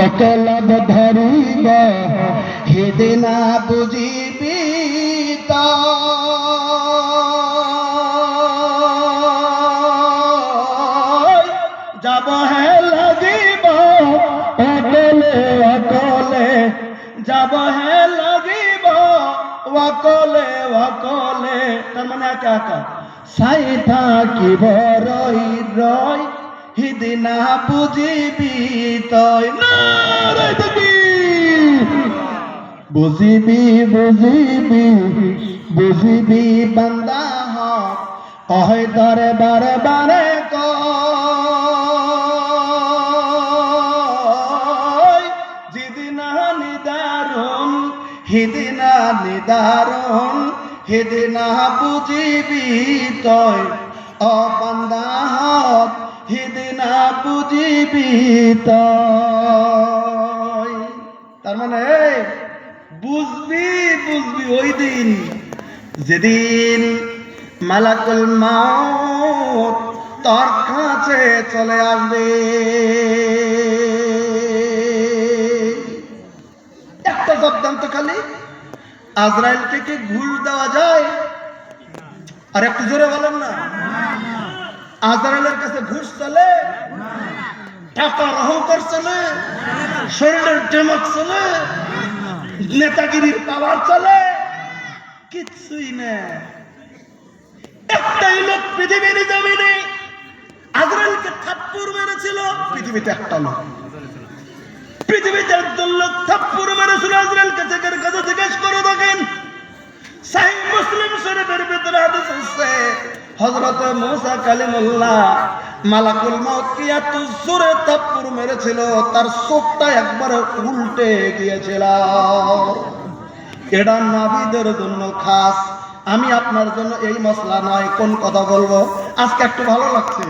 অকলব ধরিব হেদিনা বুঝিবি যাব হে লাগিব অকলে অকলে যাব হে লাগিব অকলে অকলে তার মানে একা একা চাই থাকিব রই রই হিদিনা বুঝিবি তই বুঝিবি বুঝিবি বুঝিবি বান্দা হক অহে দরে বারে বারে কয় যেদিনা নিদারুন হিদিনা নিদারুন হিদিনা বুঝিবি তই ও বান্দা হক হিদিনা বুঝিবি তই তার মানে বুঝবি বুঝবি ওই দিন যেদিন মালাকুল মাউত তোর কাছে চলে আসবে। একটা শব্দান্ত খালি আজরাইলকে কি ঘুষ দেওয়া যায়? আর একটু জোরে বলেন না। আজরাইলের কাছে ঘুষ চলে, টাকার অহংকার চলে, শরীরের টেমক চলে, নেতাগিরির পাওয়ার চলে, কিচ্ছুই না। একটাই লোক পৃথিবীর জমিনে আজরাইলকে থাপ্পড় মেরেছিল, পৃথিবীতে একটা লোক। পৃথিবীতে একজন লোক থাপ্পড় মেরেছিল আজরাইলকে, চেকের কাছে জিজ্ঞেস করে দেখেন। সহিহ মুসলিম শরীফের ভিতরে হাদিস আছে হযরত মুসা কালিমুল্লাহ মালাকুল মাউত কি এত জোরে থাপ্পড় মেরেছিল তার চোখটা একবারে উল্টে গিয়েছিল। এটা নবীদের জন্য খাস, আমি আপনার জন্য এই মশলা নয় কোন কথা বলবো। আজকে একটু ভালো লাগছে।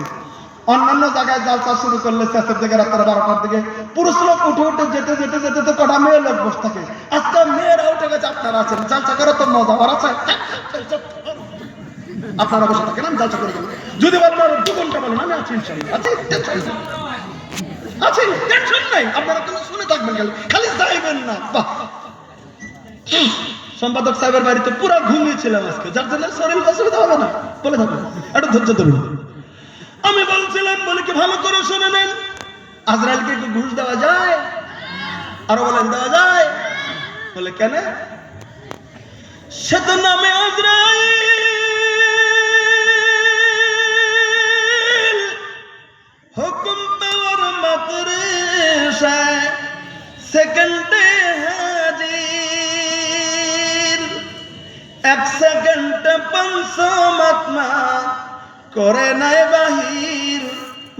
অন্যান্য জায়গায় জালসা শুরু করলে শেষের দিকে রাত্রে 12টার দিকে পুরুষ লোক উঠে উঠে যেতে যেতে যেতে তো কটা মেয়ে লোক বসে থাকে। আজকে মেয়েরা উঠে গেছে, আপনারা আছেন, জালসা করে তো মজা আর আছে। আপনারা বসে থাকেন, আমি জালসা করে দেবো। যদি বলেন আর 2 ঘন্টা বলেন, আমি আছি ইনশাআল্লাহ, আছি টেনশন নাই। আপনারা কোনো শুনে থাকবেন, খালি যাইবেন না। বাহ, সম্পাদক সাহেবের বাড়িতে পুরো ঘুমিয়েছিলাম আজকে, যার জন্য শরীর অসুবিধা হবে না। বলে থাকবেন, একটু ধৈর্য ধরুন। আমি বলছিলাম, বলে কি ভালো করে শুনে নেন, আজরাইলকে কি ঘুষ দেওয়া যায়? আরো বলেন দেওয়া যায়? বলে কেন? সে তো নামে আজরাইল, হুকুম পাওয়ার মাত্রে সেকেন্ডে হাজির, 1 সেকেন্ডে 500 মাত্মা করে নাই বাহির,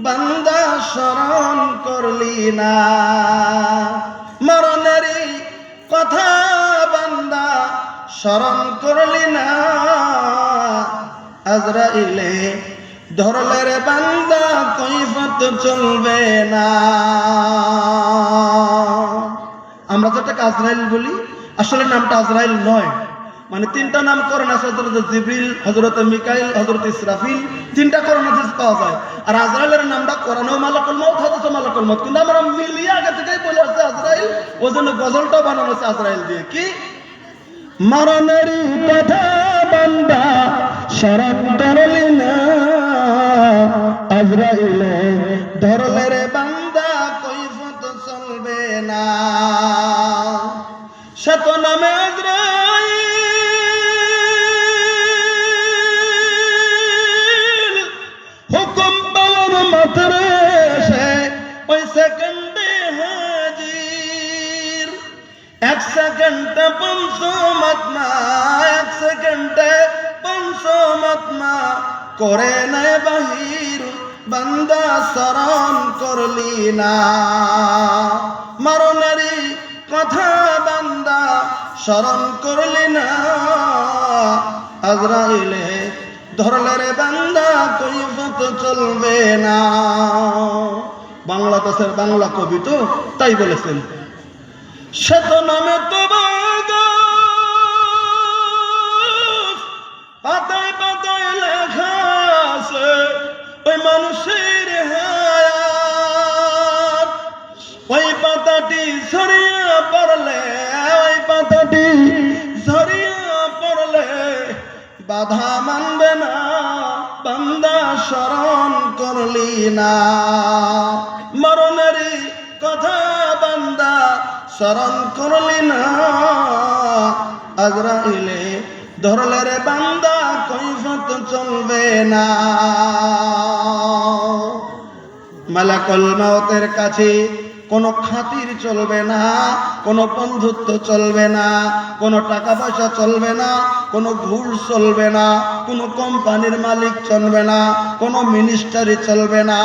বান্দা স্মরণ করলি না মরণেরই কথা, বান্দা স্মরণ করলি না। আজরাইলে ধরলে রে বান্দা কৈফত চলবে না। আমরা যেটাকে আজরাইল বলি, আসলে নামটা আজরাইল নয়। মানে 3টা নামকরণ আছে, হযরত জিবরিল, হযরত মিকাইল, হযরত ইসরাফিল, 3টা করণ পাওয়া যায়। আর আজরাইলের নামটা কোরআনেও মালাকুল মউত, হাদিসেও মালাকুল মউত, কিন্তু আমরা মিলিয়ে আগে থেকেই বলে আসছে আজরাইল। ওজন্য গজলটা বানানো হচ্ছে আজরাইল দিয়ে। কি মরণের কথা বান্দা স্মরণ করলি না, আজরাইলে ধরলে রে বান্দা কৈফত চলবে না। শত নামে আজরাইল, হুকুম পাওয়ার মাত্রে সে ওই সেকেন্ডে হাজির, 1 সেকেন্ডে 500 মাত্মা, 1 সেকেন্ডে 500 মাত্মা করে নাই বাহির, বান্দা স্মরণ করলি না মরণেরই কথা, বান্দা স্মরণ করলি না। আজরাইলে ধরলে রে বান্দা কৈফত চলবে না। বাংলাদেশের বাংলা কবি তো তাই বলেছেন। সে তো নামে তো পাতায় পাতায় লেখা আছে ওই মানুষের হায়াত, ওই পাতা পাতাটি ঝরিয়া পড়লে, ওই পাতাটি ঝরিয়া পড়লে বাধা মানবে না, বান্দা স্মরণ করলি না। মরণেরই কথা বান্দা স্মরণ করলি না, আজরাইলে ধরলে রে বান্দা কৈফত চলবে না। মালাকুল মউতের কাছে কোনো খাতির চলবে না, কোনো বন্ধুত্ব চলবে না, কোনো টাকা পয়সা চলবে না, কোনো ঘুষ চলবে না, কোনো কোম্পানির মালিক চলবে না, কোনো মিনিস্টারি চলবে না।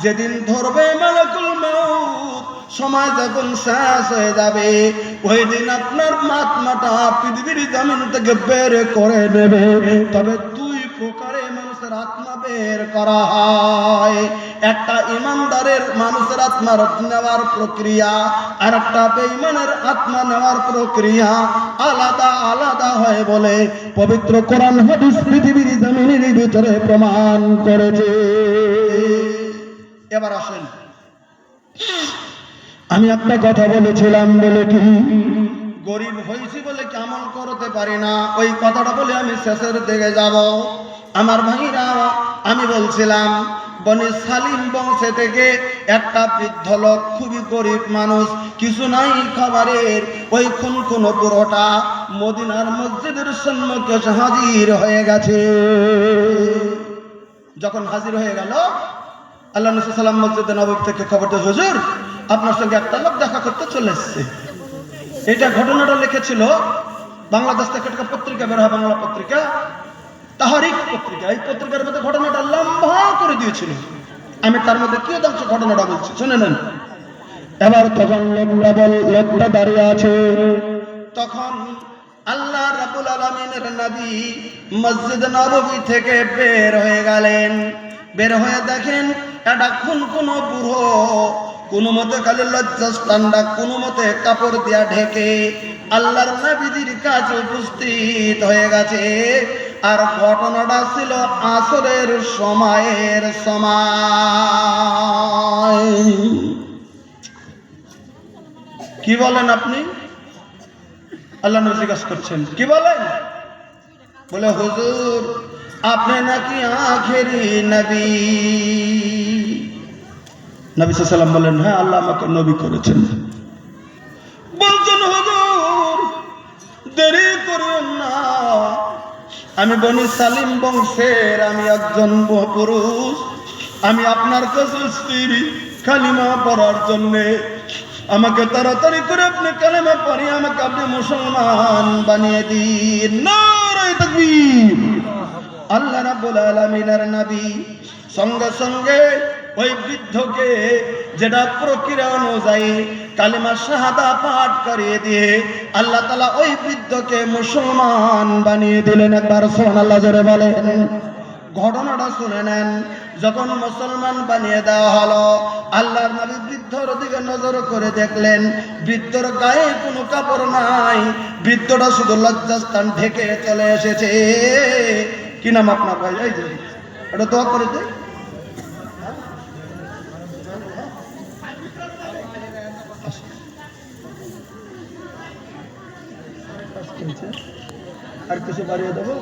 যেদিন ধরবে মালাকুল মউত, সময় যখন শেষ হয়ে যাবে, ওই দিন আপনার মাথা পৃথিবীর জমিন থেকে বের করে নেবে। তবে দুই প্রকারে মানুষের আত্মা বের করা হয়, একটা ইমানদারের মানুষের আত্মা নেওয়ার প্রক্রিয়া, আর একটা বেঈমানের আত্মা নেওয়ার প্রক্রিয়া আলাদা আলাদা হয় বলে পবিত্র কোরআন হাদিস পৃথিবীর জমিনের ভিতরে প্রমাণ করেছে। এবার আসেন, আমি একটা কথা বলেছিলাম, বলে কি গরিব হয়েছি বলে কি আমল করতে পারি না, ওই কথাটা বলে আমি শেষের দিকে যাব। আমার ভাইরা, আমি বলছিলাম বনি সালিম বংশে থেকে একটা বৃদ্ধ লোক, খুবই গরিব মানুষ, কিছু নাই খাবারের, ওই কোন পুরোটা মদিনার মসজিদের সম্মুখে হাজির হয়ে গেছে। যখন হাজির হয়ে গেল, আল্লাহ নবী সাল্লাল্লাহু আলাইহি ওয়াসাল্লাম মসজিদে নববী থেকে খবর দিয়ে, হুজুর আপনার সঙ্গে একটা লোক দেখা করতে চলে এসেছে। এটা ঘটনাটা লিখেছিল বাংলাদেশ থেকে একটা পত্রিকা বের হয়, বাংলা পত্রিকা তাহারিক পত্রিকা। এই পত্রিকার মধ্যে ঘটনাটা লম্বা করে দিয়েছিল, আমি তার মধ্যে কি অংশ ঘটনাটা বলছি, শুনে নেন। এবার তখন লোকটা দাঁড়িয়ে আছে, তখন আল্লাহ রাব্বুল আলামিনের নবী মসজিদ নববী থেকে বের হয়ে গেলেন। বের হয়ে দেখেন একটা কোন বুড়ো, কোনো মতে খালি লজ্জাস্থানটা কোনো মতে কাপড় দিয়া ঢেকে আল্লাহর নবীজির কাছে উপস্থিত হয়ে গেছে। আর ঘটনাটা ছিল আসরের সময়ের সময়। কি বলেন আপনি? আল্লাহ নবী জিজ্ঞাসা করছেন, কি বলেন? বলে, হুজুর আপনি নাকি আখেরি নবী। নবী সাল্লাল্লাহু আলাইহি ওয়াসাল্লাম বলেন, হ্যাঁ আল্লাহ আমাকে নবী করেছেন। বলছেন, হুজুর দেরি করুন না, আমি বনি সালিম বংশের, আমি একজন পুরুষ, আমি আপনার কাছে স্ত্রী কালিমা পড়ার জন্যে, আমাকে তাড়াতাড়ি করে আপনি কালিমা পড়িয়ে আমাকে আপনি মুসলমান বানিয়ে দিন। নারে তাকবীর। আল্লাহ রাব্বুল আলামিনের নবী সঙ্গে সঙ্গে ওই বৃদ্ধকে যেটা প্রক্রিয়া অনুযায়ী কালিমা শাহাদা পাঠ করিয়ে দিয়ে আল্লাহ তাআলা ওই বৃদ্ধকে মুসলমান বানিয়ে দিলেন। একবার সুবহানাল্লাহ জোরে বলেন। ঘটনাটা শুনে নেন। যখন মুসলমান বানিয়ে দেওয়া হলো, আল্লাহর নবী বৃদ্ধর দিকে নজর করে দেখলেন বৃদ্ধর গায়ে কোনো কাপড় নাই, বৃদ্ধটা শুধু লজ্জাস্থান ঢেকে চলে এসেছে। কি নাম আপনার ভাই? এই যে এটা দোয়া করে দে। আর কিছু বাড়িয়ে দেবো?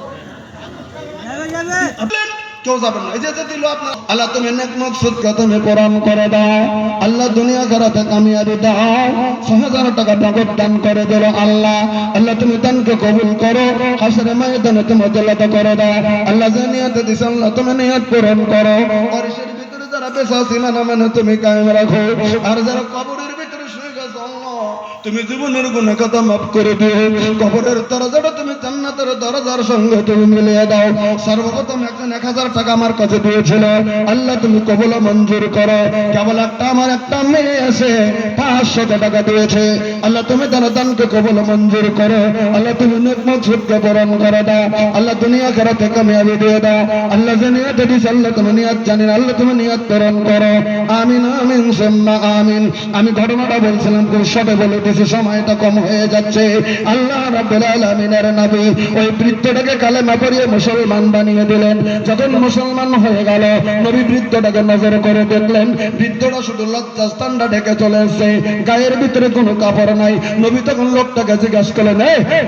কেউ যাবেন না। এই যে দিল আপনার আল্লাহ, তুমি নেক মকসুদকে তুমি পূরণ করে দাও। আল্লাহ দুনিয়া আখিরাতে কামিয়াবি দাও। ৬০০০ টাকা নগদ দান করে দিল আল্লাহ। আল্লাহ তুমি দানকে কবুল করো, হাসরে ময়দানে তুমি জান্নাত করে দাও। আল্লাহ যে নিয়ত দিছ আল্লাহ তুমি নিয়ত পূরণ করো। আরশের ভিতরে যারা বেঁচে আছে ইমান মানে তুমি কায়েম রাখো, আর যারা কবরের ভিতরে শুয়ে গেছে আল্লাহ তুমি জীবনের গুনাহ কথা মাফ করে দিও। কবরের দরজাটা তুমি জান্নাতের দরজার সঙ্গে তুমি মিলিয়ে দাও। সর্বপ্রথম একজন ১০০০ টাকা আমার কাছে দিয়েছিল, আল্লাহ তুমি কবুল মঞ্জুর করো। কেবল আমার একটা মেয়ে আছে ৫০০ টাকা দিয়েছে, আল্লাহ তুমি তার দানকে কবুল মঞ্জুর করো। আল্লাহ তুমি নেক মকসুদকে পূরণ করে দাও। আল্লাহ দুনিয়া আখিরাতে কামিয়াবি দিয়ে দাও। আল্লাহ যে নিয়ত দিয়েছে আল্লাহ তুমি নিয়ত জানেন, আল্লাহ তুমি নিয়ত পূরণ করো। আমিন আমিন সুম্মা আমিন। আমি ঘটনাটা কথা বলছিলাম খুব শর্টে বলে দিয়েছি, সময়টা কম হয়ে যাচ্ছে। আল্লাহ রাব্বুল আলামিনের নবী ওই বৃদ্ধটাকে কালেমা পড়িয়ে মুসলমান বানিয়ে দিলেন। যখন মুসলমান হয়ে গেল, নবী বৃদ্ধটাকে নজর করে দেখলেন, বৃদ্ধটা শুধু লজ্জাস্থানটা ঢেকে চলে এসেছে, গায়ের ভিতরে কোনো কাপড় নাই। নবী তখন লোকটাকে জিজ্ঞাসা করলেন,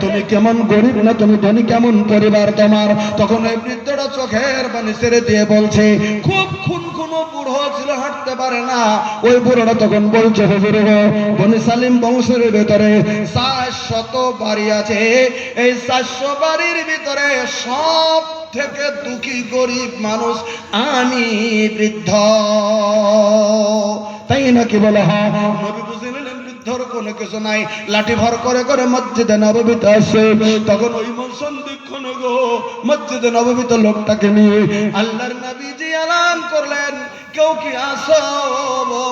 তুমি কেমন গরিব না তুমি ধনী, কেমন পরিবার তোমার? তখন ওই বৃদ্ধটা চোখের পানি ছেড়ে দিয়ে বলছে, খুব খুনখুনো বুড়ো ছিল, হাঁটতে পারে না। ওই বুড়োটা তখন বলছে, হুজুর গো, বনি সালিম বংশের ভিতরে 400 বাড়ি আছে, এই 400 বাড়ির ভিতরে সব থেকে দুঃখী গরিব মানুষ আমি বৃদ্ধ। তাই নাকি? বলে হ্যাঁ। নবী বুঝে নিলেন বৃদ্ধর কোনো কিছু নাই, লাঠি ভর করে করে মসজিদে নববীতে আসে। তখন ওই মুসলমান গো মসজিদে নববীতে লোকটাকে নিয়ে আল্লাহর নবীজি এলান করলেন, কেউ কি আসো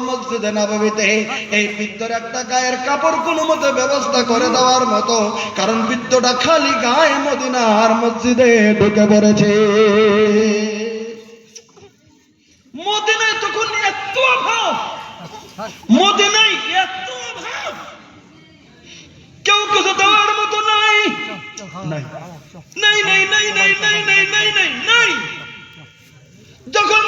মসজিদে নববীতে? এই বৃদ্ধর একটা গায়ের কাপড় কোনো মতে ব্যবস্থা করে দেওয়ার মতো, কারণ বৃদ্ধটা খালি গায়ে মদিনার মসজিদে ঢুকে পড়েছে। মদিনায় তখন এত অভাব, মদিনায় এত অভাব, কেউ কিছু দেওয়ার মতো নাই, নাই নাই নাই নাই নাই নাই নাই নাই নাই নাই। যখন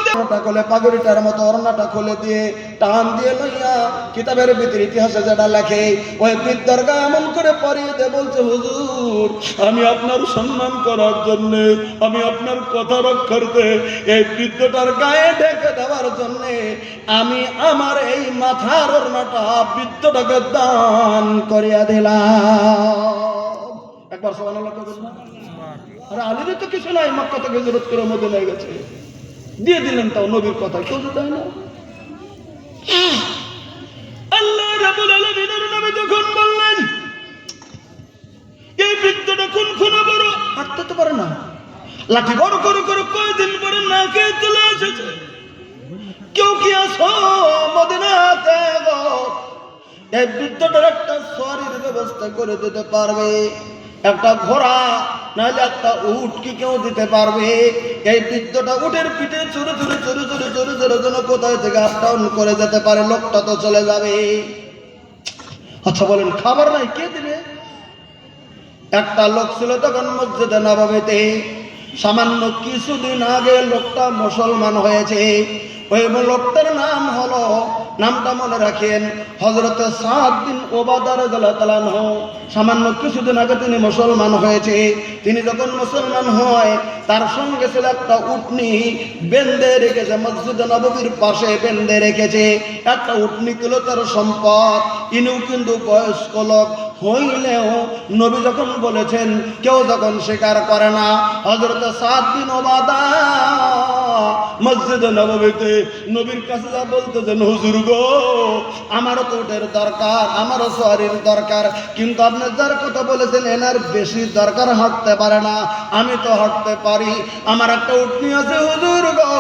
কোলে পাগড়িটার মতো অরণাটা খুলে দিয়ে টান দিয়ে লইয়া কিতাবের ভিতরে ইতিহাসে যেটা লেখে, ওই বৃদ্ধর গা এমন করে পরিয়ে দিয়ে বলছে, হুজুর আমি আপনার সম্মান করার জন্য, আমি আপনার কথা রক্ষার্থে এই বৃদ্ধটার গায়ে ঢেকে দেওয়ার জন্য আমি আমার এই মাথার ওড়নাটা বৃদ্ধটাকে দান করিয়া দিলাম। একবার সুবহানাল্লাহ বলুন না। আরে আলীর তো কিছু নাই, মক্কা থেকে হিজরত করে মদিনায় গেছে, দিয়ে দিলেন, তাও নবীর কথা কেউ তো দেয় না। আল্লাহ রাব্বুল আলামিনের নামে যখন বললেন, এই বৃদ্ধটা খুনখুনা বড়, হাঁটতে তো পারে না, লাঠি বড় করে করে কয়দিন পরে না খেয়ে চলে এসেছে। কেউ কি আসো মদিনাতে গো, এই বৃদ্ধটার একটা সওয়ারির ব্যবস্থা করে দিতে পারবে? একটা ঘোড়া নাহলে একটা উট কি কেউ দিতে পারবে? এই বৃদ্ধটা উটের পিঠে চড়ে চড়ে চড়ে চড়ে চড়ে চড়ে যেন কোথায় থেকে আপ ডাউন করে যেতে পারে, লোকটা তো চলে যাবে। আচ্ছা বলেন, খাবার নাই কে দিবে? একটা লোক ছিল তখন মসজিদে নববীতে, সামান্য কিছুদিন আগে লোকটা মুসলমান হয়েছে। ওই লোকটার নাম হলো, নামটা মনে রাখেন, হযরত সাদ বিন ওবাদা রাদিয়াল্লাহু তাআলা আনহু। সামান্য কিছুদিন আগে তিনি মুসলমান হয়েছে। তিনি যখন মুসলমান হয়, তার সঙ্গে ছিল একটা উটনি, বেঁধে রেখেছে, মসজিদে নববীর পাশে বেঁধে রেখেছে। একটা উটনি ছিল তার সম্পদ। ইনিও কিন্তু বয়স্ক লোক হইলেও নবী যখন বলেছেন, কেউ যখন স্বীকার করে না, হযরত সাদ বিন ওবাদা মসজিদে নববীতে নবীর কাছে যা বলতেছেন, হুজুর গো, আমারও তো উটের দরকার, আমারও সওয়ারির দরকার, কিন্তু আপনি যার কথা বলেছেন এনার বেশি দরকার, হাঁটতে পারে না, আমি তো হাঁটতে পারি, আমার একটা উটনি আছে হুজুর গো,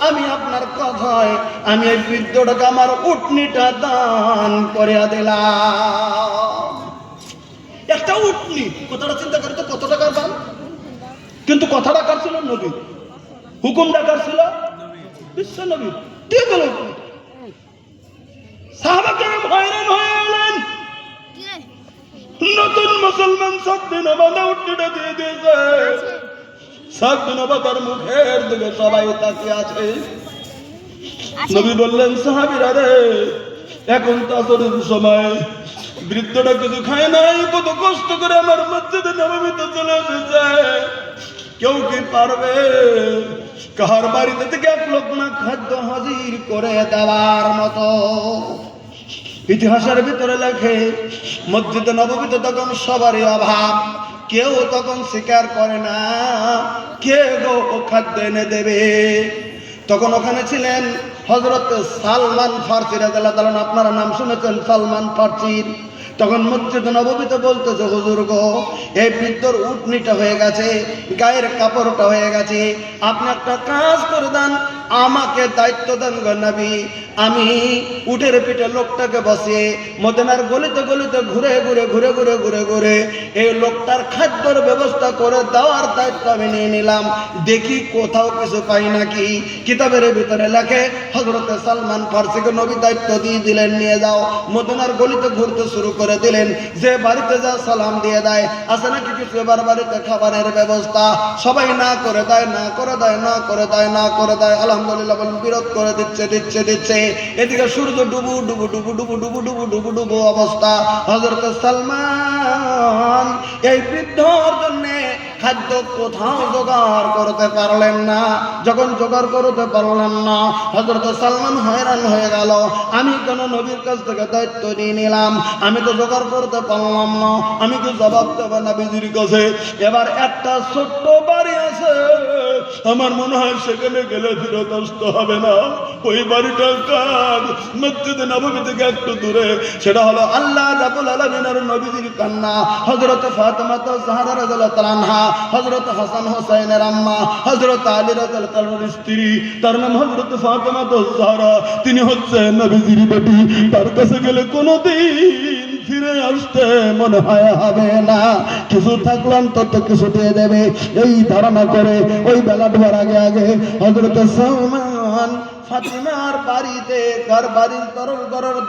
আমি আপনার কথায় আমি এই বৃদ্ধটাকে আমার উটনিটা দান করিয়া দিলাম। একটা উটনি, কথাটা চিন্তা করে তো কত টাকার দাম, কিন্তু কথাটা কার ছিল? নবী। হুকুমটা কার ছিল? বিশ্ব নবী। দিয়ে গেল। সাহাবায়ে হয়রান হয়ে গেলেন। নতুন মুসলমান সাদ বিন ওবাদা উটনিটা দিয়ে দিয়েছে। সাদ বিন ওবাদার মুখের দিকে সবাই তাকিয়ে আছে। নবী বললেন, সাহাবীরা রে, এখন তো আসরের সময়, বৃদ্ধটা কিছু খায় নাই, কত কষ্ট করে আমার মসজিদে নববীতে চলে এসেছে, কেউ কি পারবে কার বাড়িতে থেকে এক লোকমা খাদ্য হাজির করে দেওয়ার মতো? ইতিহাসের ভিতরে লেখে, মসজিদে নববীতে তখন সবারই অভাব, কেউ তখন স্বীকার করে না কে গো খাদ্য এনে দেবে। তখন ওখানে ছিলেন হযরত সালমান ফারসি রাদিয়াল্লাহু তাআলা, আপনারা নাম শুনেছেন সালমান ফারসির। তখন মসজিদ নববীতে বলতেছে, হুজুর গো, এই বৃদ্ধর উটনিটা হয়ে গেছে, গায়ের কাপড়টা হয়ে গেছে, আপনি একটা কাজ করে দেন, আমাকে দায়িত্ব দেন গো নবী। আমি উটের পিঠে লোকটাকে বসিয়ে মদিনার গলিতে গলিতে ঘুরে ঘুরে ঘুরে ঘুরে ঘুরে ঘুরে এই লোকটার খাদ্যর ব্যবস্থা করে দেওয়ার দায়িত্ব আমি নিয়ে নিলাম। দেখি কোথাও কিছু পাই নাকি। কিতাবের ভিতরে লেখে, হযরতে সালমান ফার্সিকে নবী দায়িত্ব দিয়ে দিলেন, নিয়ে যাও। মদিনার গলিতে ঘুরতে শুরু করে দিলেন। যে বাড়িতে যা সালাম দিয়ে দেয়, আছে নাকি কিছু এবার বাড়িতে খাবারের ব্যবস্থা? সবাই না করে দেয়, না করে দেয়, না করে দেয়, না করে দেয়। আলহামদুলিল্লাহ বলেন, বিরোধ করে দিচ্ছে দিচ্ছে দিচ্ছে। এদিকে সূর্য ডুবু ডুবু ডুবু ডুবু ডুবু ডুবু ডুবু ডুবু অবস্থা। হযরত সালমান এই বৃদ্ধর জন্য খাদ্য কোথাও জোগাড় করতে পারলেন না। যখন জোগাড় করতে পারলেন না, হযরত সালমান হয়রান হয়ে গেল। আমি কেন নবীর কাছ থেকে দায়িত্ব নিয়ে নিলাম, আমি তো জোগাড় করতে পারলাম না, আমি কি জবাব দেব নবীজির কাছে? এবার একটা ছোট্ট বাড়ি আছে, আমার মনে হয় সেখানে গেলে ফিরত আসতে হবে না। ওই বাড়িটা কার? মসজিদ নববী থেকে একটু দূরে। সেটা হলো আল্লাহ রাব্বুল আলামিনের নবীজির কন্যা হযরত ফাতেমা জাহরা রাদিয়াল্লাহু তাআলা আনহা, হযরত হাসান হোসেনের আম্মা, হযরত আলী রাদিয়াল্লাহু তাআলার স্ত্রী। তার নাম হযরত ফাতেমা জাহরা। তিনি হচ্ছে নবীজির বেটি। তার কাছে গেলে কোনোদিন ফিরে আসতে মনে হয় হবে না। কিছু থাকলে অন্তত কিছু দিয়ে দেবে, এই ধারণা করে ওই বেলা ডোবার আগে আগে হযরত সালমান ফাতিমার বাড়িতে, তার বাড়ির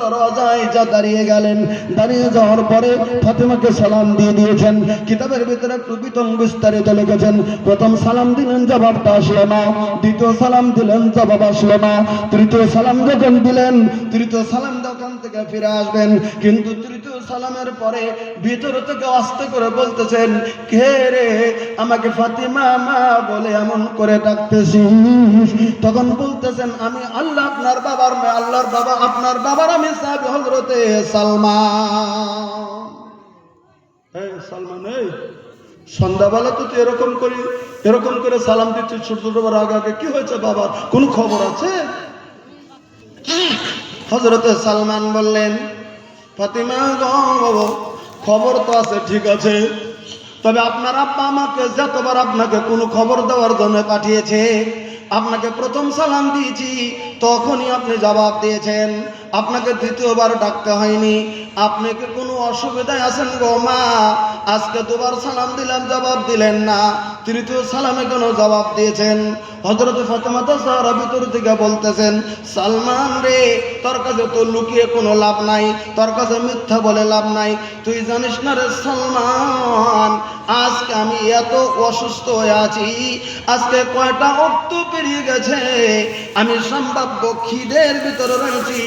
দরজায় যা দাঁড়িয়ে গেলেন। দাঁড়িয়ে যাওয়ার পরে ফাতিমাকে সালাম দিয়ে দিয়েছেন। কিতাবের ভিতরে একটু বিস্তারিত লিখেছেন। প্রথম সালাম দিলেন, জবাবটা আসলো না। দ্বিতীয় সালাম দিলেন, জবাব আসলো না। তৃতীয় সালাম যখন দিলেন, তৃতীয় সালাম দোকান থেকে ফিরে আসবেন, কিন্তু তৃতীয় সালামের পরে ভিতর থেকে আস্তে করে বলতেছেন, কে রে আমাকে ফাতিমা মা বলে এমন করে ডাকতেছিস? তখন বলতেছেন, আমি আল্লাহ আপনার বাবার মেয়ে, আল্লাহর বাবা আপনার বাবার আমি সাহাবী হযরতে সালমান। এই সালমান, এই সন্ধ্যাবেলা তো তুই এরকম করে সালাম দিচ্ছিস ছোট ছোট আগে আগে, কি হয়েছে বাবার? কোন খবর আছে? হযরতে সালমান বললেন, ফাতিমা গো, খবর তো আছে ঠিক আছে, তবে আপনার আব্বা আমাকে যতবার আপনাকে কোনো খবর দেওয়ার জন্য পাঠিয়েছে, আপনাকে প্রথম সালাম দিয়েছি তখনই আপনি জবাব দিয়েছেন, আপনাকে দ্বিতীয়বার ডাকতে হয়নি। আপনি কি কোনো অসুবিধায় আছেন গো মা? আজকে দুবার সালাম দিলাম, জবাব দিলেন না, তৃতীয় সালামে কেন জবাব দিয়েছেন? হযরত ফাতেমা জাহরা ভিতর থেকে বলতেছেন, সালমান রে, তোর কাছে তো লুকিয়ে কোনো লাভ নাই, তোর কাছে মিথ্যা বলে লাভ নাই। তুই জানিস না রে সালমান, আজকে আমি এত অসুস্থ হয়ে আছি, আজকে কয়টা অক্ত পেরিয়ে গেছে, আমি সম্ভাব্য খিদের ভিতরে রয়েছি,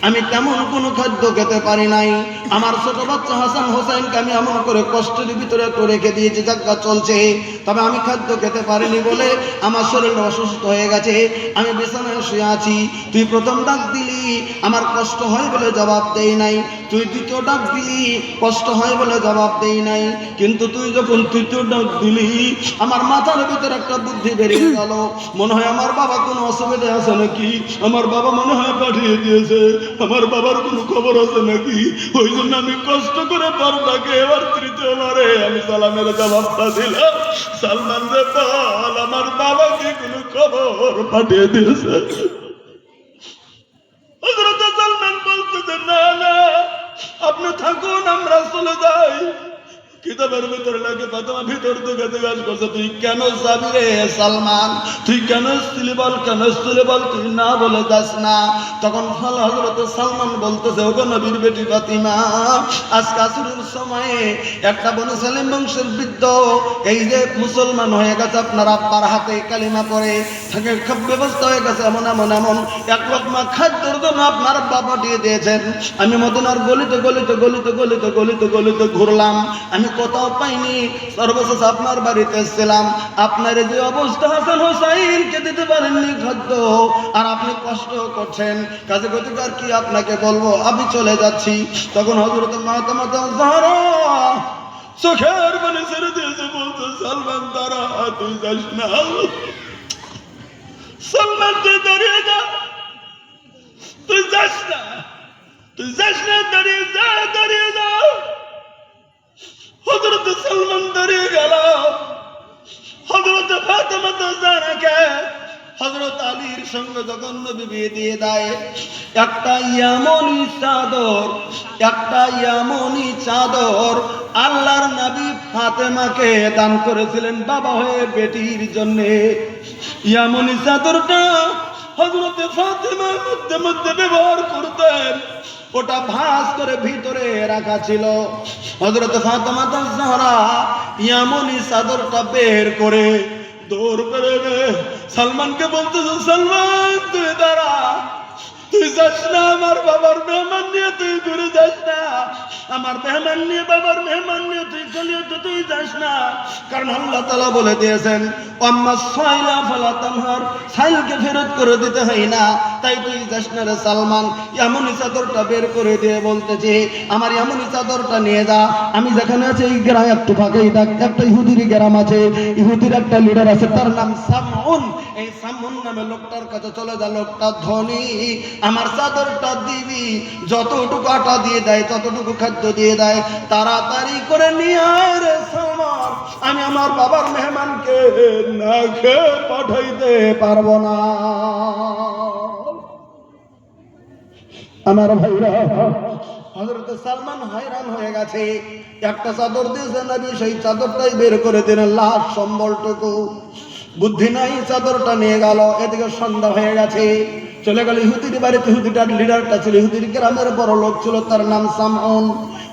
আমি তেমন কোনো খাদ্য খেতে পারি নাই। আমার ছোট বাচ্চা হাসান হোসেনকে আমি এমন করে কষ্টের ভিতরে একটু রেখে দিয়েছি, যাত্রা চলছে, তবে আমি খাদ্য খেতে পারিনি বলে আমার শরীর অসুস্থ হয়ে গেছে, আমি বিছানায় শুয়ে আছি। তুই প্রথম ডাক দিলি, আমার কষ্ট হয় বলে জবাব দেই নাই। তুই দ্বিতীয় ডাক দিলি, কষ্ট হয় বলে জবাব দেই নাই। কিন্তু তুই যখন তৃতীয় ডাক দিলি, আমার মাথার ভিতরে একটা বুদ্ধি বেরিয়ে গেল, মনে হয় আমার বাবা কোনো অসুবিধা আছে নাকি, আমার বাবা মনে হয় পাঠিয়ে দিয়েছে, আমার বাবার কোনো খবর আছে নাকি। ওই জন্য আমি কষ্ট করে পরটাকে এবার তৃতীয়বারে আমি সালামের জবাবটা দিলাম, সালমান রে বল, আমার বাবাকে কোনো খবর পাঠিয়ে দিয়েছে? হযরত সালমান বলতেছেন, না না, আপনি থাকুন, আমরা চলে যাই। কিতাবের ভিতরে লাগে, ফাতেমা ভিতর থেকে জিজ্ঞাসা করছে, তুই কেন যাবি রে সালমান? তুই কেন এসেছিলি বল, কেন এসেছিলি বল, তুই না বলে যাস না। তখন হযরত সালমান বলতেছে, ওগো নবীর বেটি ফাতিমা, আজকে আসরের সময়ে একটা বনু সালেম বংশের বৃদ্ধ এই যে মুসলমান হয়ে গেছে, আপনার আব্বার হাতে কালিমা পড়ে থাকে, ব্যবস্থা হয়ে গেছে, এমন এমন এমন এক লোকমা খাদ্যের জন্য আপনার আব্বা পাঠিয়ে দিয়েছেন। আমি মদিনার গলিতে গলিতে গলিতে গলিতে গলিতে গলিতে ঘুরলাম, আমি কোথাও পাইনি, সর্বশেষ আপনার বাড়িতে এসেছিলাম। আপনার যে অবস্থা, হাসান হোসাইনকে দিতে পারেননি খাদ্য, আর আপনি কষ্ট করছেন, কাজে গতিকার কি আপনাকে বলবো, আমি চলে যাচ্ছি। তখন হযরত ফাতেমা জাহরা চোখের পানি ছেড়ে দিয়েছে, বলতে, সালমান দাঁড়া, তুই যাস না, সালমান তুই দাঁড়িয়ে যা, তুই যাস না, তুই যাস না, দাঁড়িয়ে যা, দাঁড়িয়ে যা। ফাতেমা জাহরাকে হযরত আলীর সঙ্গে যখন নবী বিয়ে দিয়ে দেয়, একটা ইয়ামনি চাদর আল্লাহর নবী ফাতেমাকে দান করেছিলেন বাবা হয়ে বেটির জন্য। ইয়ামনি চাদরটা হযরত ফাতেমা মধ্যে মধ্যে ব্যবহার করতেন, ওটা ভাঁজ করে ভিতরে রাখা ছিল। হযরত ফাতেমা জাহরা ইয়ামনি চাদরটা বের করে দৌড় করে সালমানকে বলতেছে, সালমান তুই দাঁড়া, তুই যাস না আমার বাবার মেহমান নিয়ে, তুই ঘুরে যাস না আমার মেহমান নিয়ে, বাবার মেহমান নিয়ে তুই চলিয়ে তো তুই যাস না। কারণ আল্লাহ তাআলা বলে দিয়েছেন আম্মা সাইলা ফালা তানহার, সাইলকে ফেরত করে দিতে হয় না, তাই তুই যাস না রে সালমান। এমনই চাদরটা বের করে দিয়ে বলতেছে, আমার এমনই চাদরটা নিয়ে যা, আমি যেখানে আছি এই গ্রামে একটু ফাঁকেই থাক, একটা ইহুদির গ্রাম আছে, ইহুদির একটা লিডার আছে, তার নাম সামউন, এই সামউন নামে লোকটার কাছে চলে যা, লোকটা ধনী, আমার চাদরটা দিবি, যতটুকু আটা দিয়ে দেয় ততটুকু খাদ্য দিয়ে দেয়, তাড়াতাড়ি করে নিয়ে আয় রে সালমান, আমি আমার বাবার মেহমানকে না খেয়ে পাঠাইতে পারবো না। আমার ভাইরা, হযরত সালমান হয়রান হয়ে গেছে, একটা চাদর দিয়েছে নবী, সেই চাদরটাই বের করে দিলেন, লাশ সম্বলটুকু, বুদ্ধি নাই, চাদরটা নিয়ে গেল। এদিকে সন্ধ্যা হয়ে গেছে, চলে গেল ইহুদির বাড়িতে। ইহুদিটার লিডারটা ছিল, ইহুদির গ্রামের বড় লোক ছিল, তার নাম সামউন।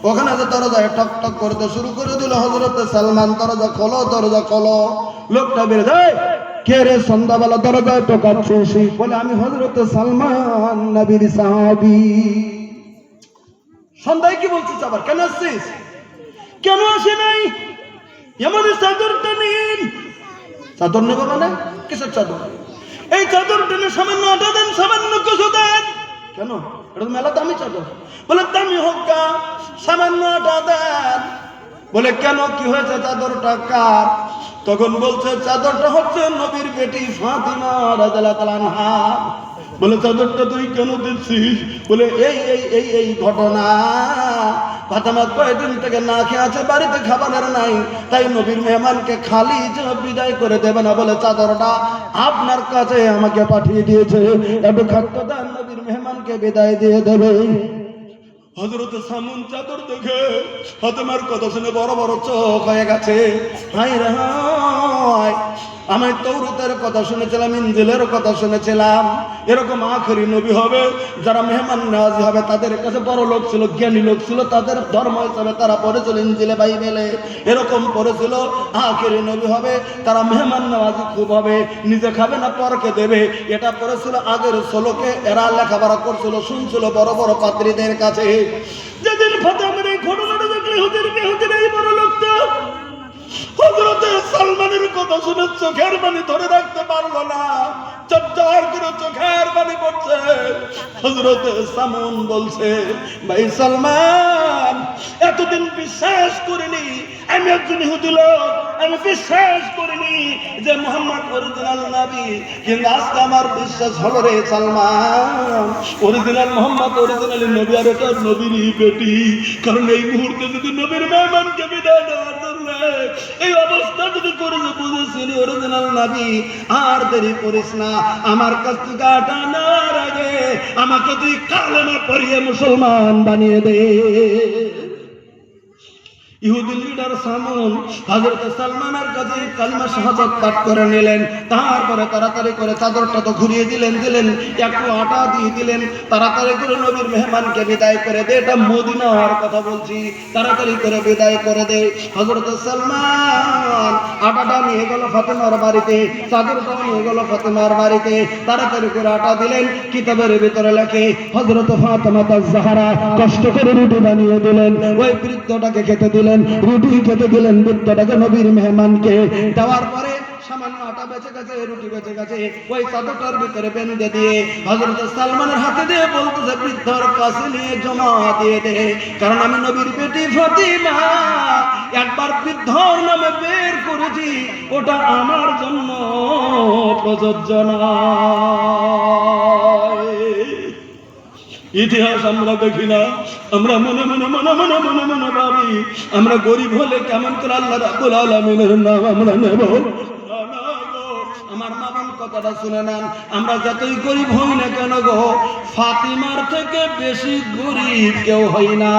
ওখানে যে দরজায় টক টক করতে শুরু করে দিল, হযরত সালমান দরজা খোলো, দরজা খোলো। লোকটা বের যায়, কে রে সন্ধ্যাবেলা দরজায় টোকাচ্ছিস? বলে আমি হযরত সালমান নবীর সাহাবী। সন্ধ্যায় কি বলছিস আবার, কেন আসছিস? কেন আসে নাই? এমন চাদরটা নিন। চাদর নেবো মানে কিসের চাদর? এই চাদর টেনে সামান্য আটা দেন, সামান্য কিছু দেন। কেন? এটা তো মেলা দামি চাদর। বলে দামি হোক গা, সামান্য আটা দেন। বলে কেন, কি হয়েছে, চাদরটা কার? তখন বলছে চাদরটা হচ্ছে নবীর বেটি ফাতিমা রাদিয়াল্লাহু তাআলা আনহা। বলে চাদরটা তুই কেন দিচ্ছিস? বলে এই ঘটনা, ফাতেমা কয়েকদিন থেকে না খেয়ে আছে, বাড়িতে খাবারের নাই, তাই নবীর মেহমানকে খালি বিদায় করে দেবে না বলে চাদরটা আপনার কাছে আমাকে পাঠিয়ে দিয়েছে, একটু খাদ্য দেন, নবীর মেহমানকে বিদায় দিয়ে দেবে। হযরত সামউন চাদর দেখে ফাতেমার কথা শুনে বড় বড় চোখ হয়ে গেছে। হায় রে হায়, আমি তাওরাতের কথা শুনেছিলাম, ইনজিলের কথা শুনেছিলাম, এরকম আখেরি নবী হবে, যারা মেহমান নওয়াজি হবে, তাদের কাছে বড় লোক ছিল, জ্ঞানী লোক ছিল, তাদের ধর্ম হিসাবে তারা পড়েছিল ইনজিলে বাইবেলে, এরকম পড়েছিল আখেরি নবী হবে, তারা মেহমান নওয়াজি খুব হবে, নিজে খাবে না পরকে দেবে, এটা পড়েছিল আগের শ্লোকে। এরা লেখাপড়া করছিল, শুনছিল বড় বড় পাদ্রীদের কাছে। যেদিন ফাতেমার এই ঘটনাটা দেখলে হুজুর এই বড় লোকটা হযরত সালমানের কথা শুনে চোখের পানি ধরে রাখতে পারলো না, চট্টর করে চোখের পানি পড়ছে। হযরত সামউন বলছে, ভাই সালমান, এতদিন বিশ্বাস করিনি, আমি একজন ইহুদি লোক, আমি বিশ্বাস করিনি যে মুহাম্মদ অরিজিনাল নবী, কিন্তু আজকে আমার বিশ্বাস হলো রে সালমান, অরিজিনাল মুহাম্মদ অরিজিনাল নবী, আর এটা নবীরই বেটি। কারণ এই মুহূর্তে যদি নবীর মেহমানকে বিদায় দেওয়ার জন্য এই অবস্থা যদি করে বুঝেছিলি অরিজিনাল নবী, আর দেরি করিস না, আমার কাছ থেকে আটা নেওয়ার আগে আমাকে তুই কালেমা পড়িয়ে মুসলমান বানিয়ে দে। ইহুদি লিডার সামউন হযরত সালমানের কাছে কালিমা শাহাদাত পাঠ করে নিলেন। তারপরে তাড়াতাড়ি করে চাদরটা তো ঘুরিয়ে দিলেন, একটু আটা দিয়ে দিলেন, তাড়াতাড়ি করে নবীর মেহমানকে বিদায় করে দে। এটা মদিনার কথা বলছি, তাড়াতাড়ি করে বিদায় করে দে। হযরত সালমান আটাটা নিয়ে গেল ফাতেমার বাড়িতে, চাদরটা নিয়ে গেল ফাতেমার বাড়িতে, তাড়াতাড়ি করে আটা দিলেন। কিতাবের ভিতরে লেখে হযরত ফাতেমা জাহরা কষ্ট করে রুটি বানিয়ে দিলেন, ওই বৃদ্ধটাকে খেতে দিলেন, রুটি খেতে দিলেন বৃদ্ধটাকে, নবীর মেহমানকে দেওয়ার পরে সামান্য আটা বেঁচে গেছে, রুটি বেঁচে গেছে, ওই চাদরটার ভিতরে বেঁধে দিয়ে হযরত সালমানের হাতে দিয়ে বলতেছে, বৃদ্ধর কাছে নিয়ে জমা দিয়ে দে, কারণ আমি নবীর বেটি ফাতিমা একবার বৃদ্ধর নামে বের করেছি, ওটা আমার জন্য প্রযোজ্য নয়। ইতিহাস আমরা দেখি না, আমরা মনে মনে মনে মনে মনে মনে ভাবি আমরা গরিব হলে কেমন করে আল্লাহ রাব্বুল আলামিনের নাম আমরা নেব। আমার মা বোন কথাটা শুনে নেন, আমরা যতই গরিব হই না কেন গো, ফাতিমার থেকে বেশি গরিব কেউ হই না।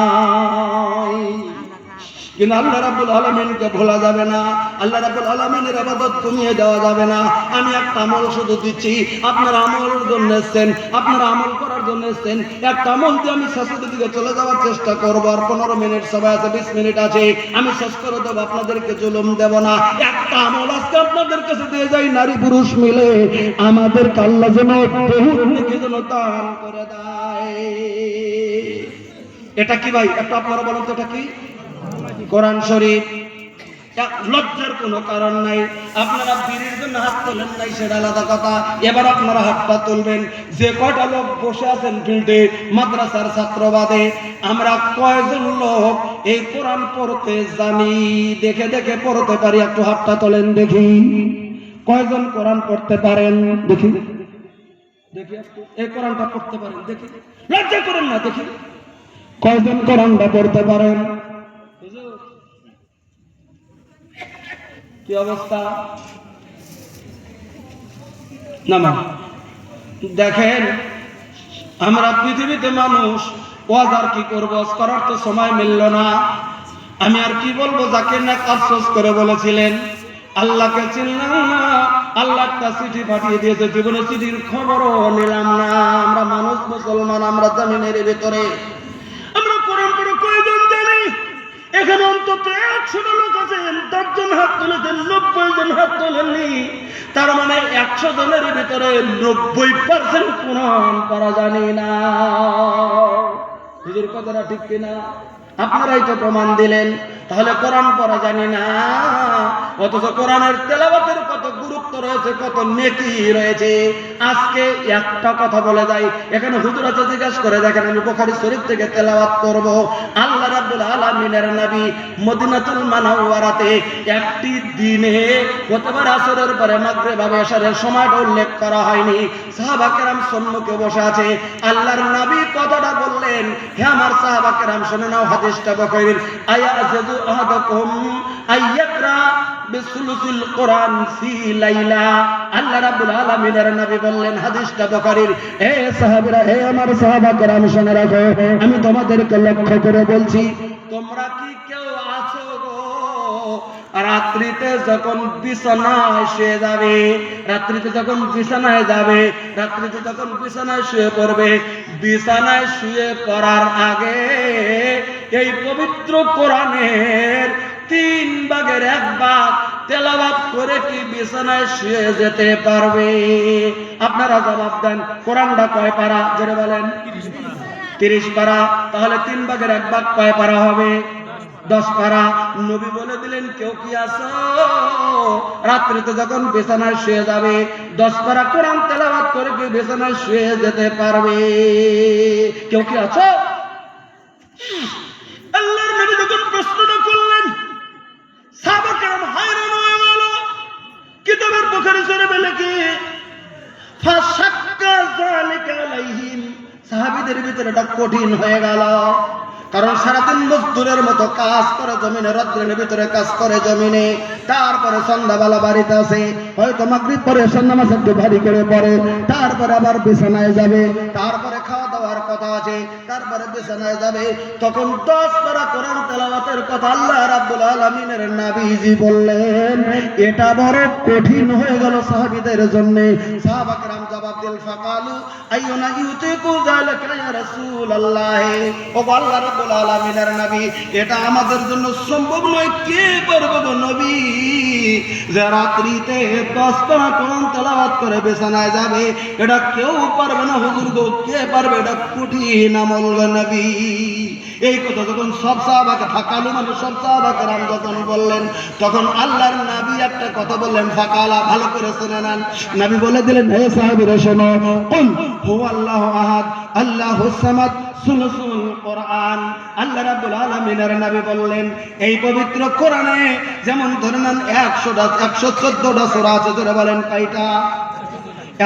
কিন্তু আল্লাহ রাব্বুল আলামিনকে ভোলা যাবে না, আল্লাহ রাব্বুল আলামিনের ইবাদত কমিয়ে দেওয়া যাবে না। আমি একটা আমল শুধু দিচ্ছি, আপনারা আমলের জন্য এসেছেন, আপনারা আমল করার জন্য এসেছেন। একটা আমল দিয়ে আমি শেষের দিকে চলে যাওয়ার চেষ্টা করবো। আর 15 মিনিট সময় আছে, 20 মিনিট আছে, আমি শেষ করে দেবো, আপনাদেরকে জুলুম দেব না। একটা আমল আজকে আপনাদের কাছে দিয়ে যাই, নারী পুরুষ মিলে আমাদের আল্লাহ যেন বহুত নেকি যেন দান করে দেয়। এটা কি ভাই? একটা আপনারা বলেন তো, এটা কি? কোরআন শরীফ। লজ্জার কোনো কারণ নাই। আপনারা বীরের জন্য হাত তোলেন নাই, সেটা আলাদা কথা। এবার আপনারা হাতটা তুলবেন। যে কয়টা লোক বসে আছেন ফিল্ডে, মাদ্রাসার ছাত্রবাদে, আমরা কয়জন লোক এই কোরআন পড়তে জানি, দেখে দেখে পড়তে পারি? একটু হাতটা তোলেন দেখি। কয়জন কোরআন পড়তে পারেন দেখি? দেখি একটু এই কোরআনটা পড়তে পারেন দেখি। লজ্জা করেন না, দেখি কয়জন কোরআনটা পড়তে পারেন? কি অবস্থা? না দেখেন, আমরা পৃথিবীতে মানুষ, ওয়াজ আর কি করবো, করার তো সময় মিলল না। আমি আর কি বলবো? যাকে না আফসোস করে বলেছিলেন আল্লাহকে চিনলাম না, আল্লাহ একটা চিঠি পাঠিয়ে দিয়েছে, জীবনে চিঠির খবরও নিলাম না। আমরা মানুষ, মুসলমান, আমরা জামিনের ভিতরে আমরা কোরআন পড়ে কয়জন জানি? এখানে অন্তত 100 লোক আছেন, 10 জন হাত তুলেছেন, 90 জন হাত তোলেননি। তার মানে 100 জনের ভিতরে 90% কোরআন পড়া জানি না। হুজুর কথাটা ঠিক কিনা? আপনারাই তো প্রমাণ দিলেন। তাহলে কোরআন পড়া জানি না, অথচ কোরআনের তেলাওয়াতের কত গুরুত্ব রয়েছে, কত নেকি রয়েছে। আজকে একটা কথা বলে যাই, এখানে হুজুর আছে, জিজ্ঞাসা করে দেখেন। আমি বুখারী শরীফ থেকে তেলাওয়াত করব। আল্লাহ রাব্বুল আলামিনের নবী মদিনাতুল মুনাওয়ারাতে একটি দিনে হতে পারে আসরের পরে মাগরিব বা এশারের সময়টা উল্লেখ করা হয়নি, সাহাবা কেরাম সম্মুখে বসে আছে। আল্লাহর নবী কথাটা বললেন, হে আমার সাহাবা কেরাম শুনে নাও, হাদিসটা বুখারীর। আয়াযু আহাদাকুম আইয়াকরা বিসুলুসিল কোরআন ফি লাইলা। আল্লাহ রাব্বুল আলামিনের নবী বললেন, হাদিসটা বুখারীর। হে সাহাবীরা, হে আমার সাহাবা কেরাম শুনে রাখো, আমি তোমাদেরকে লক্ষ্য করে বলছি, তোমরা কি কেউ আছো গো রাত্রিতে যখন বিছানায় শুয়ে যাবে, রাত্রিতে যখন বিছানায় যাবে, রাত্রিতে যখন বিছানায় শুয়ে পড়বে, বিছানায় শুয়ে পড়ার আগে এই পবিত্র কোরআনের 3 ভাগের 1 ভাগ তেলাওয়াত করে কি বিছানায় শুয়ে যেতে পারবে? আপনারা জবাব দেন। কোরআনটা কয় পারা? জোরে বলেন। 30 পারা। তাহলে 3 ভাগের 1 ভাগ কয় পারা হবে? 10 পারা। নবী বলে দিলেন, কেউ কি আছো রাত্রিতে যখন বিছানায় শুয়ে যাবে 10 পারা কোরআন তেলাওয়াত করে কি বিছানায় শুয়ে যেতে পারবে? কেউ কি আছো? আল্লাহর নবী যখন প্রশ্নটা করলেন, সাহাবা কেরাম হায়রান হয়ে গেল। কিতাবের বুখারী শরীফে লেখে, ফাশাক্কা যালিকা আলাইহিম, সাহাবীদের ভিতরে এটা কঠিন হয়ে গেল। কারণ সারাদিন মজদুরের মতো কাজ করে জমিনে, রাত্রের ভিতরে কাজ করে জমিনে, তারপরে সন্ধ্যাবেলা বাড়িতে আসে, হয়তো মাগরিব পরে এশার নামাজ একটু ভারী করে পড়ে, তারপরে আবার বিছানায় যাবে, তারপরে খাওয়া দাওয়ার কথা আছে, তারপরে বিছানায় যাবে। তখন 10 পারা কোরআন তেলাওয়াতের কথা আল্লাহ রাব্বুল আলামিনের নবীজি বললেন, এটা বড় কঠিন হয়ে গেল সাহাবীদের জন্য। সাহাবা কেরাম জবাব দিল, ফাকালু আইয়ুনা ইউতিকু যালিকা ইয়া রাসূলুল্লাহ। ও আল্লাহ রাব্বুল আলামিনের নবী, এটা আমাদের জন্য সম্ভব নয়। কে পারবে গো নবী যে রাত্রিতে 10 পারা কোরআন তেলাওয়াত করে বিছানায় যাবে? এটা কেউ পারবে না হুজুর গো, কে পারবে? এটা কঠিন আমল গো নবী। এই কথা যখন সব সাহাবাকে, ফাকালু মানে সব সাহাবাকে রাম যখন বললেন, তখন আল্লাহর নবী একটা কথা বললেন, ফাকালা, ভালো করে শুনে নেন। নবী বলে দিলেন, হে সাহাবীরা শোনো, কুল হুয়াল্লাহু আহাদ আল্লাহুস সামাদ সুলুসুল কোরআন। আল্লাহ রাব্বুল আলামিনের নবী বললেন, এই পবিত্র কোরআনে যেমন ধরে নেন 114টা সূরা আছে। ধরে বলেন কয়টা?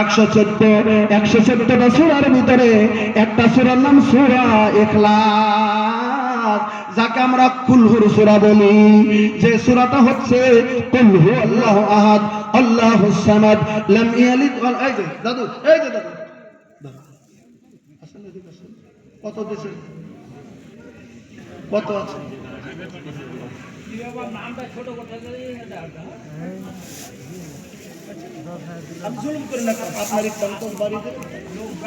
114টা সূরার ভিতরে একটা সূরার নাম সূরা ইখলাস, যাকে আমরা কুলহুর সূরা বলি। যে সূরাটা হচ্ছে কুল হুয়াল্লাহু আহাদ আল্লাহুস সামাদ লাম ইয়ালিদ এই যে দাদু দাদু আসলে ঠিক আছে কত দেশে কত আছে আমি জুলুম করি না আপনার ইসলাম তো বাড়িতে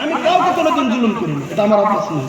আমি কাউকে কোনোদিন জুলুম করি না এটা আমার অভ্যাস নয়